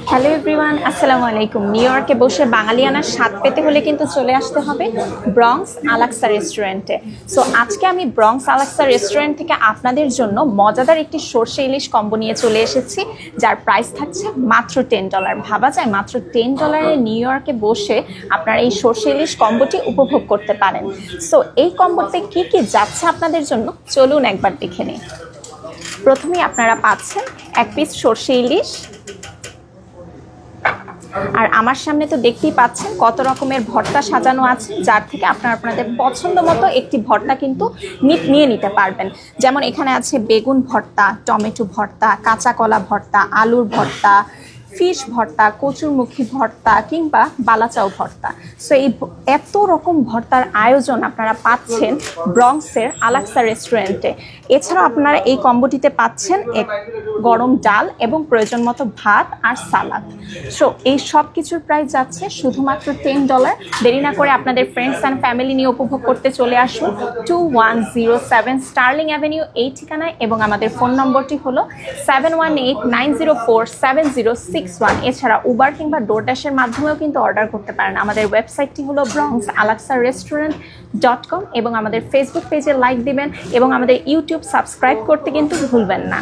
Hello everyone, আসসালামু আলাইকুম। New ইয়র্কে বসে বাঙালিয়ানার স্বাদ পেতে হলে কিন্তু চলে আসতে হবে ব্রঙ্কস আলাক্সা রেস্টুরেন্টে। সো আজকে আমি ব্রঙ্কস আলাক্সা রেস্টুরেন্ট থেকে আপনাদের জন্য মজাদার একটি সরষে ইলিশ কম্বো নিয়ে চলে এসেছি, যার প্রাইস থাকছে মাত্র $10। ভাবা যায় মাত্র $10 নিউ ইয়র্কে বসে আপনারা এই সরষে ইলিশ কম্বোটি উপভোগ করতে পারেন। সো এই কম্বোতে কি কি যাচ্ছে আপনাদের জন্য চলুন একবার দেখে নিই। প্রথমেই আপনারা পাচ্ছেন এক পিস সরষে ইলিশ, আর আমার সামনে তো দেখতেই পাচ্ছেন কত রকমের ভর্তা সাজানো আছে, যার থেকে আপনারা আপনাদের পছন্দ মতো একটি ভর্তা কিন্তু নিয়ে নিতে পারবেন। যেমন এখানে আছে বেগুন ভর্তা, টমেটো ভর্তা, কাঁচা কলা ভর্তা, আলুর ভর্তা, ফিশ ভর্তা, কচুরমুখী ভর্তা কিংবা বালাচাও ভর্তা। সো এই এত রকম ভর্তার আয়োজন আপনারা পাচ্ছেন ব্রঙ্কসের আলাক্সা রেস্টুরেন্টে। এছাড়াও আপনারা এই কম্বোটিতে পাচ্ছেন এক গরম ডাল এবং প্রয়োজন মতো ভাত আর সালাদ। সো এই সব কিছুর প্রাইস যাচ্ছে শুধুমাত্র $10। দেরি না করে আপনাদের ফ্রেন্ডস অ্যান্ড ফ্যামিলি নিয়ে উপভোগ করতে চলে আসুন 2107 স্টার্লিং অ্যাভিনিউ এই ঠিকানায়, এবং আমাদের ফোন নম্বরটি হলো 7189047061। এছাড়া উবার কিংবা ডোরড্যাশের মাধ্যমেও কিন্তু অর্ডার করতে পারেন। আমাদের ওয়েবসাইটটি হলো bronxalaxarestaurant.com, এবং আমাদের ফেসবুক পেজে লাইক দিবেন এবং আমাদের ইউটিউব সাবস্ক্রাইব করতে কিন্তু ভুলবেন না।